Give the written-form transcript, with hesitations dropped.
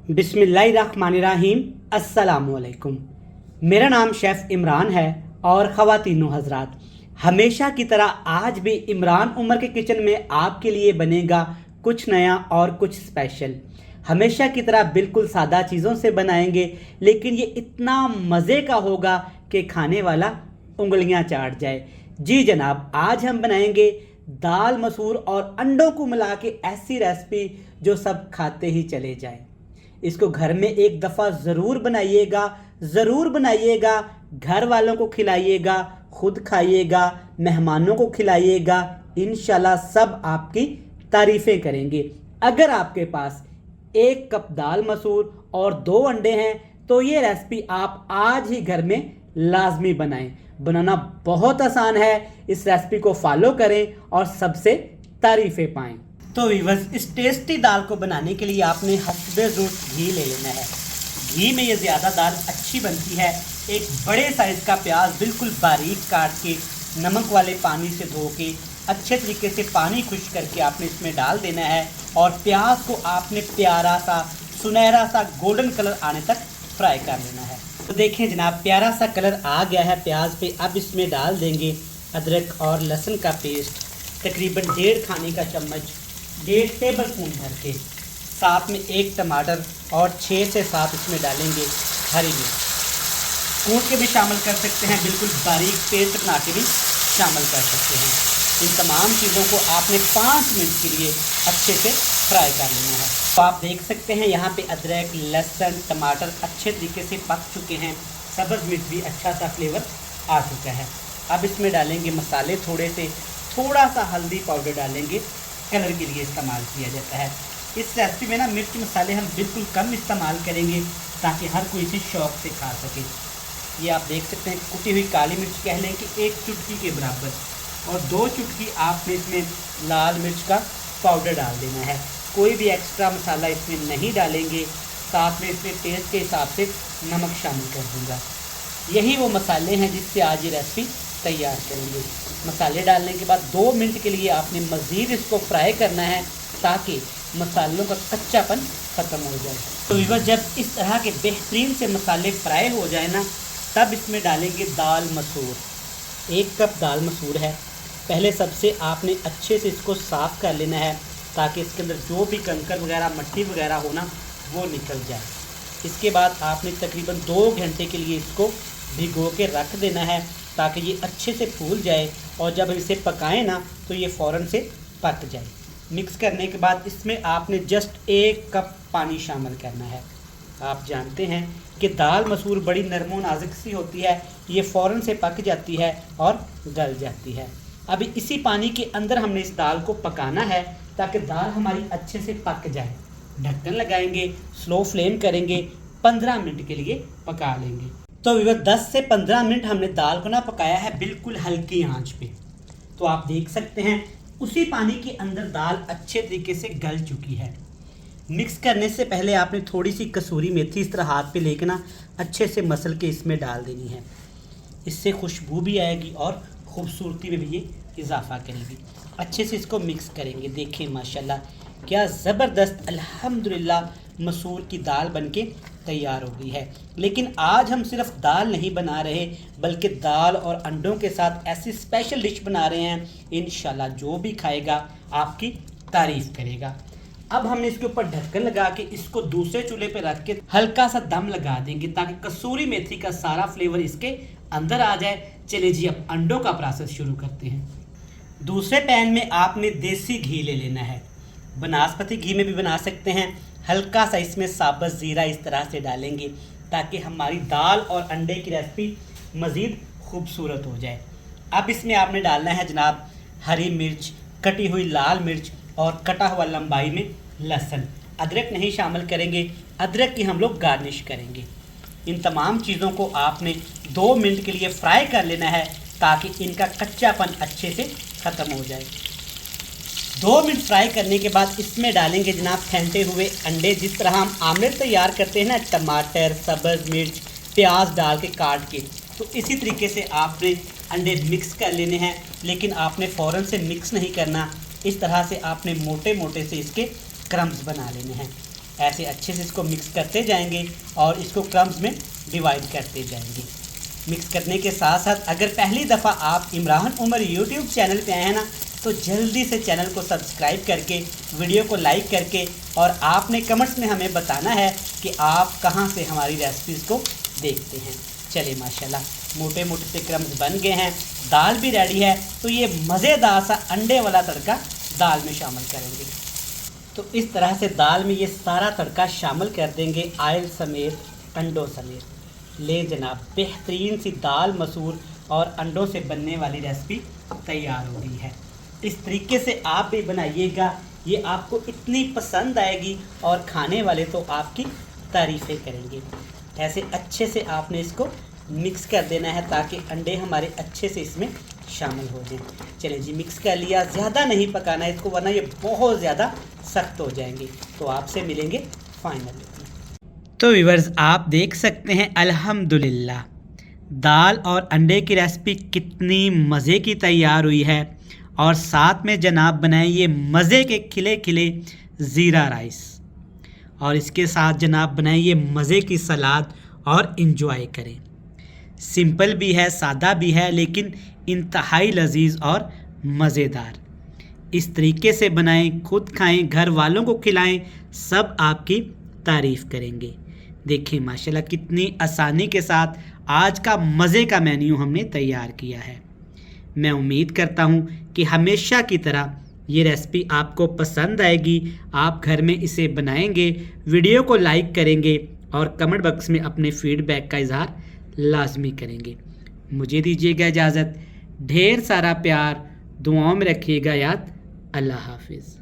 बिस्मिल्लाहिर्रहमानिर्रहीम। अस्सलामुअलैकुम। मेरा नाम शेफ़ इमरान है और ख़वातीनो हज़रात, हमेशा की तरह आज भी इमरान उमर के किचन में आपके लिए बनेगा कुछ नया और कुछ स्पेशल। हमेशा की तरह बिल्कुल सादा चीज़ों से बनाएंगे, लेकिन ये इतना मज़े का होगा कि खाने वाला उंगलियां चाट जाए। जी जनाब, आज हम बनाएंगे दाल मसूर और अंडों को मिला के ऐसी रेसिपी जो सब खाते ही चले जाएं। इसको घर में एक दफ़ा ज़रूर बनाइएगा, ज़रूर बनाइएगा, घर वालों को खिलाइएगा, खुद खाइएगा, मेहमानों को खिलाइएगा। इंशाल्लाह सब आपकी तारीफ़ें करेंगे। अगर आपके पास 1 कप दाल मसूर और 2 अंडे हैं तो ये रेसिपी आप आज ही घर में लाजमी बनाएं। बनाना बहुत आसान है। इस रेसिपी को फॉलो करें और सबसे तारीफ़ें पाएं। तो वीवर्स, इस टेस्टी दाल को बनाने के लिए आपने हस्बे ज़रूरत घी ले लेना है। घी में ये ज़्यादा दाल अच्छी बनती है। एक बड़े साइज़ का प्याज बिल्कुल बारीक काट के नमक वाले पानी से धो के अच्छे तरीके से पानी खुश्क करके आपने इसमें डाल देना है और प्याज को आपने प्यारा सा सुनहरा सा गोल्डन कलर आने तक फ्राई कर लेना है। तो देखें जनाब, प्यारा सा कलर आ गया है प्याज पे। अब इसमें डाल देंगे अदरक और लहसुन का पेस्ट, तकरीबन 1.5 खाने का चम्मच, 1.5 टेबल स्पून भर के। साथ में 1 टमाटर और 6 से 7 इसमें डालेंगे हरी मिर्च। कूट के भी शामिल कर सकते हैं, बिल्कुल बारीक पेस्ट बना के भी शामिल कर सकते हैं। इन तमाम चीज़ों को आपने 5 मिनट के लिए अच्छे से फ्राई कर लेना है। तो आप देख सकते हैं यहाँ पे अदरक, लहसुन, टमाटर अच्छे तरीके से पक चुके हैं। सब्ज़ मिर्च भी अच्छा सा फ्लेवर आ चुका है। अब इसमें डालेंगे मसाले थोड़े से, थोड़ा सा हल्दी पाउडर डालेंगे, कलर के लिए इस्तेमाल किया जाता है। इस रेसिपी में ना मिर्च मसाले हम बिल्कुल कम इस्तेमाल करेंगे ताकि हर कोई इसे शौक़ से खा सके। ये आप देख सकते हैं, कुटी हुई काली मिर्च कह लें कि 1 चुटकी के बराबर, और 2 चुटकी आपने इसमें लाल मिर्च का पाउडर डाल देना है। कोई भी एक्स्ट्रा मसाला इसमें नहीं डालेंगे। साथ में इसमें टेस्ट के हिसाब से नमक शामिल कर दूँगा। यही वो मसाले हैं जिससे आज ये रेसिपी तैयार करेंगे। मसाले डालने के बाद 2 मिनट के लिए आपने मज़ीद इसको फ्राई करना है ताकि मसालों का कच्चापन ख़त्म हो जाए। तो वीवर, जब इस तरह के बेहतरीन से मसाले फ्राई हो जाए ना, तब इसमें डालेंगे दाल मसूर। 1 कप दाल मसूर है। पहले सबसे आपने अच्छे से इसको साफ़ कर लेना है ताकि इसके अंदर जो भी कंकर वगैरह मट्टी वगैरह हो ना, वो निकल जाए। इसके बाद आपने तकरीबन 2 घंटे के लिए इसको भिगो के रख देना है ताकि ये अच्छे से फूल जाए और जब इसे पकाएं ना तो ये फ़ौरन से पक जाए। मिक्स करने के बाद इसमें आपने जस्ट 1 कप पानी शामिल करना है। आप जानते हैं कि दाल मसूर बड़ी नरम और नाजुक सी होती है, ये फ़ौरन से पक जाती है और गल जाती है। अभी इसी पानी के अंदर हमने इस दाल को पकाना है ताकि दाल हमारी अच्छे से पक जाए। ढक्कन लगाएंगे, स्लो फ्लेम करेंगे, 15 मिनट के लिए पका लेंगे। तो विवर 10 से 15 मिनट हमने दाल को ना पकाया है बिल्कुल हल्की आंच पे। तो आप देख सकते हैं उसी पानी के अंदर दाल अच्छे तरीके से गल चुकी है। मिक्स करने से पहले आपने थोड़ी सी कसूरी मेथी इस तरह हाथ पे लेकर ना अच्छे से मसल के इसमें डाल देनी है। इससे खुशबू भी आएगी और ख़ूबसूरती में भी ये इजाफ़ा करेगी। अच्छे से इसको मिक्स करेंगे। देखें माशाल्लाह क्या ज़बरदस्त अल्हम्दुलिल्लाह मसूर की दाल बनके तैयार हो गई है। लेकिन आज हम सिर्फ दाल नहीं बना रहे, बल्कि दाल और अंडों के साथ ऐसी स्पेशल डिश बना रहे हैं। इंशाल्लाह जो भी खाएगा आपकी तारीफ़ करेगा। अब हमने इसके ऊपर ढक्कन लगा के इसको दूसरे चूल्हे पे रख के हल्का सा दम लगा देंगे ताकि कसूरी मेथी का सारा फ्लेवर इसके अंदर आ जाए। चलिए जी, अब अंडों का प्रोसेस शुरू करते हैं। दूसरे पैन में आपने देसी घी ले लेना है। बनास्पति घी में भी बना सकते हैं। हल्का सा इसमें साबुत ज़ीरा इस तरह से डालेंगे ताकि हमारी दाल और अंडे की रेसिपी मज़ीद खूबसूरत हो जाए। अब इसमें आपने डालना है जनाब हरी मिर्च, कटी हुई लाल मिर्च और कटा हुआ लंबाई में लहसुन। अदरक नहीं शामिल करेंगे, अदरक की हम लोग गार्निश करेंगे। इन तमाम चीज़ों को आपने 2 मिनट के लिए फ्राई कर लेना है ताकि इनका कच्चापन अच्छे से ख़त्म हो जाए। 2 मिनट फ्राई करने के बाद इसमें डालेंगे जनाब फेंटे हुए अंडे। जिस तरह हम आमलेट तैयार करते हैं ना, टमाटर, सब्ज़ मिर्च, प्याज डाल के काट के, तो इसी तरीके से आपने अंडे मिक्स कर लेने हैं। लेकिन आपने फ़ौरन से मिक्स नहीं करना। इस तरह से आपने मोटे मोटे से इसके क्रम्स बना लेने हैं। ऐसे अच्छे से इसको मिक्स करते जाएंगे और इसको क्रम्स में डिवाइड करते जाएंगे। मिक्स करने के साथ साथ अगर पहली दफ़ा आप इमरान उमर यूट्यूब चैनल पे आए हैं ना, तो जल्दी से चैनल को सब्सक्राइब करके वीडियो को लाइक करके और आपने कमेंट्स में हमें बताना है कि आप कहां से हमारी रेसिपीज़ को देखते हैं। चलिए माशाल्लाह मोटे मोटे से क्रम्स बन गए हैं, दाल भी रेडी है। तो ये मज़ेदार सा अंडे वाला तड़का दाल में शामिल करेंगे। तो इस तरह से दाल में ये सारा तड़का शामिल कर देंगे, ऑयल समेत, अंडों समेत। ले जनाब, बेहतरीन सी दाल मसूर और अंडों से बनने वाली रेसिपी तैयार हो गई है। इस तरीके से आप भी बनाइएगा, ये आपको इतनी पसंद आएगी और खाने वाले तो आपकी तारीफ़ें करेंगे। ऐसे अच्छे से आपने इसको मिक्स कर देना है ताकि अंडे हमारे अच्छे से इसमें शामिल हो जाएं। चलिए जी, मिक्स कर लिया, ज़्यादा नहीं पकाना है इसको वरना ये बहुत ज़्यादा सख्त हो जाएंगे। तो आपसे मिलेंगे फाइनल। तो व्यूअर्स, आप देख सकते हैं अल्हम्दुलिल्लाह दाल और अंडे की रेसिपी कितनी मज़े की तैयार हुई है। और साथ में जनाब बनाए ये मज़े के खिले खिले ज़ीरा राइस, और इसके साथ जनाब बनाए ये मज़े की सलाद और इन्जॉय करें। सिंपल भी है, सादा भी है, लेकिन इंतहाई लजीज और मज़ेदार। इस तरीके से बनाएं, खुद खाएं, घर वालों को खिलाएं, सब आपकी तारीफ़ करेंगे। देखिए माशाल्लाह कितनी आसानी के साथ आज का मज़े का मेन्यू हमने तैयार किया है। मैं उम्मीद करता हूं कि हमेशा की तरह ये रेसिपी आपको पसंद आएगी। आप घर में इसे बनाएंगे, वीडियो को लाइक करेंगे और कमेंट बॉक्स में अपने फीडबैक का इजहार लाजमी करेंगे। मुझे दीजिएगा इजाज़त, ढेर सारा प्यार, दुआओं में रखिएगा याद। अल्लाह हाफिज़।